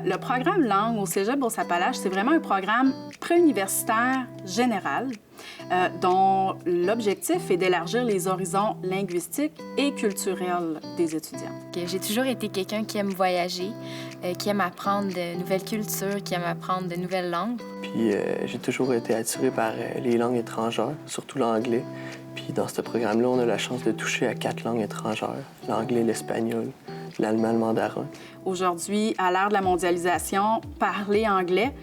Le programme langue au Cégep Beauce-Appalaches, c'est vraiment un programme préuniversitaire général dont l'objectif est d'élargir les horizons linguistiques et culturels des étudiants. J'ai toujours été quelqu'un qui aime voyager, qui aime apprendre de nouvelles cultures, qui aime apprendre de nouvelles langues. Puis j'ai toujours été attiré par les langues étrangères, surtout l'anglais. Puis dans ce programme-là, on a la chance de toucher à 4 langues étrangères, l'anglais, l'espagnol, l'allemand, le mandarin. Aujourd'hui, à l'ère de la mondialisation, parler anglais,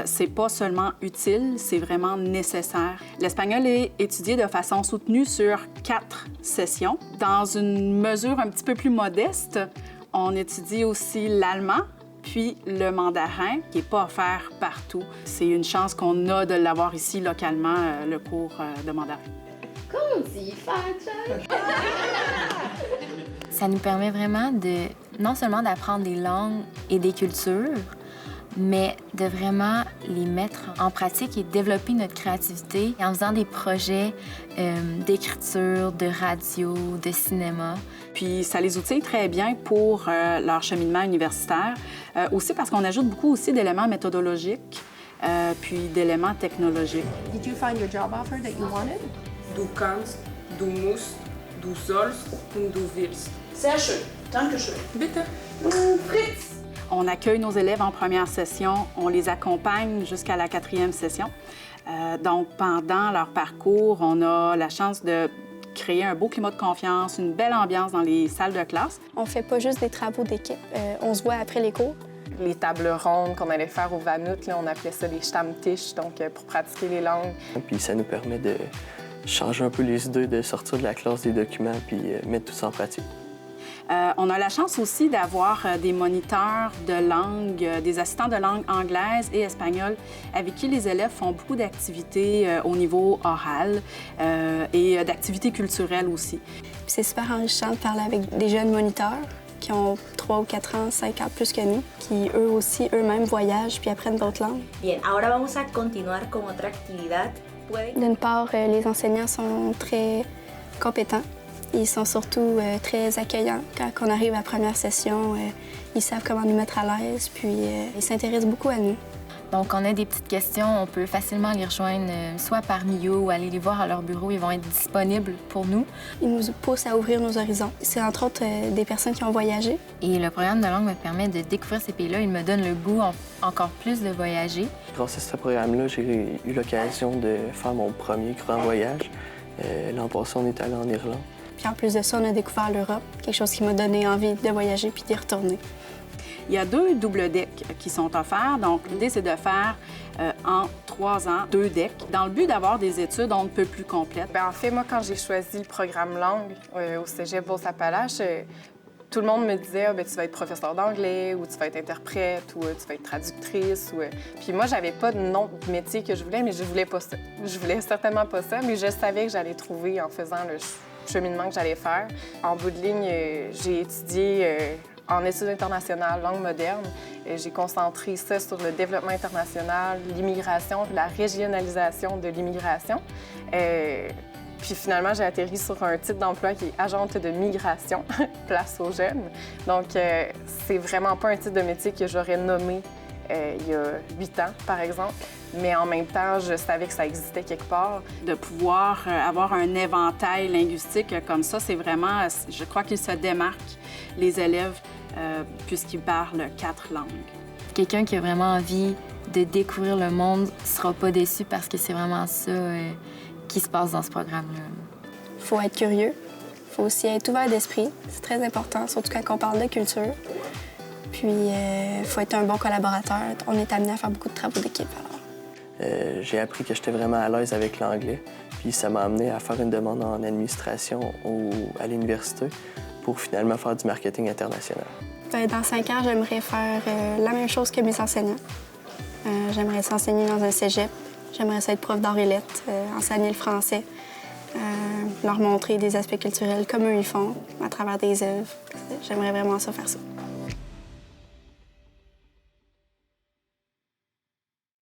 c'est pas seulement utile, c'est vraiment nécessaire. L'espagnol est étudié de façon soutenue sur 4 sessions. Dans une mesure un petit peu plus modeste, on étudie aussi l'allemand, puis le mandarin, qui n'est pas offert partout. C'est une chance qu'on a de l'avoir ici localement, le cours de mandarin. Ça nous permet vraiment de, non seulement d'apprendre des langues et des cultures, mais de vraiment les mettre en pratique et développer notre créativité en faisant des projets d'écriture, de radio, de cinéma. Puis ça les outille très bien pour leur cheminement universitaire, aussi parce qu'on ajoute beaucoup aussi d'éléments méthodologiques, puis d'éléments technologiques. Did you find your job offer that you wanted? Du kannst, du musst, du sollst und du willst. Sehr schön. Dankeschön. Bitte. Fritz! On accueille nos élèves en première session, on les accompagne jusqu'à la 4e session. Donc, pendant leur parcours, on a la chance de créer un beau climat de confiance, une belle ambiance dans les salles de classe. On fait pas juste des travaux d'équipe. On se voit après les cours. Les tables rondes qu'on allait faire au Vanut, là, on appelait ça les Stammtisch, donc pour pratiquer les langues. Puis ça nous permet de changer un peu les idées, de sortir de la classe des documents puis mettre tout ça en pratique. On a la chance aussi d'avoir des moniteurs de langue, des assistants de langue anglaise et espagnole avec qui les élèves font beaucoup d'activités au niveau oral et d'activités culturelles aussi. C'est super enrichissant de parler avec des jeunes moniteurs qui ont 3 ou 4 ans, 5 ans plus que nous, qui eux aussi, eux-mêmes voyagent puis apprennent d'autres langues. Bien, ahora vamos a continuar con otra actividad. D'une part, les enseignants sont très compétents. Ils sont surtout très accueillants. Quand on arrive à la première session, ils savent comment nous mettre à l'aise, puis ils s'intéressent beaucoup à nous. Donc, on a des petites questions, on peut facilement les rejoindre, soit par Mio ou aller les voir à leur bureau. Ils vont être disponibles pour nous. Ils nous poussent à ouvrir nos horizons. C'est entre autres des personnes qui ont voyagé. Et le programme de langue me permet de découvrir ces pays-là. Il me donne le goût encore plus de voyager. Grâce à ce programme-là, j'ai eu l'occasion de faire mon premier grand voyage. L'an passé, on est allé en Irlande. Puis en plus de ça, on a découvert l'Europe, quelque chose qui m'a donné envie de voyager puis d'y retourner. Il y a 2 doubles decks qui sont offerts. Donc, l'idée, c'est de faire en 3 ans 2 decks dans le but d'avoir des études on ne peut plus complètes. Bien, en fait, moi, quand j'ai choisi le programme langue au Cégep Beauce-Appalaches, tout le monde me disait « tu vas être professeur d'anglais ou tu vas être interprète ou tu vas être traductrice. » Puis moi, j'avais pas de nom de métier que je voulais, mais je voulais pas ça. Je voulais certainement pas ça, mais je savais que j'allais trouver en faisant le cheminement que j'allais faire. En bout de ligne, j'ai étudié en études internationales, langue moderne. J'ai concentré ça sur le développement international, l'immigration, la régionalisation de l'immigration. Puis finalement, j'ai atterri sur un titre d'emploi qui est agente de migration, place aux jeunes. Donc, c'est vraiment pas un titre de métier que j'aurais nommé il y a 8 ans, par exemple. Mais en même temps, je savais que ça existait quelque part. De pouvoir avoir un éventail linguistique comme ça, c'est vraiment, je crois qu'ils se démarquent, les élèves, puisqu'ils parlent 4 langues. Quelqu'un qui a vraiment envie de découvrir le monde ne sera pas déçu parce que c'est vraiment ça qui se passe dans ce programme-là. Il faut être curieux. Il faut aussi être ouvert d'esprit. C'est très important, surtout quand on parle de culture. Puis, il faut être un bon collaborateur. On est amené à faire beaucoup de travaux d'équipe, alors. J'ai appris que j'étais vraiment à l'aise avec l'anglais. Puis ça m'a amené à faire une demande en administration à l'université pour finalement faire du marketing international. Dans 5 ans, j'aimerais faire la même chose que mes enseignants. J'aimerais s'enseigner dans un cégep. J'aimerais être prof d'arts et lettres, enseigner le français, leur montrer des aspects culturels comme eux ils font à travers des œuvres. J'aimerais vraiment ça faire ça.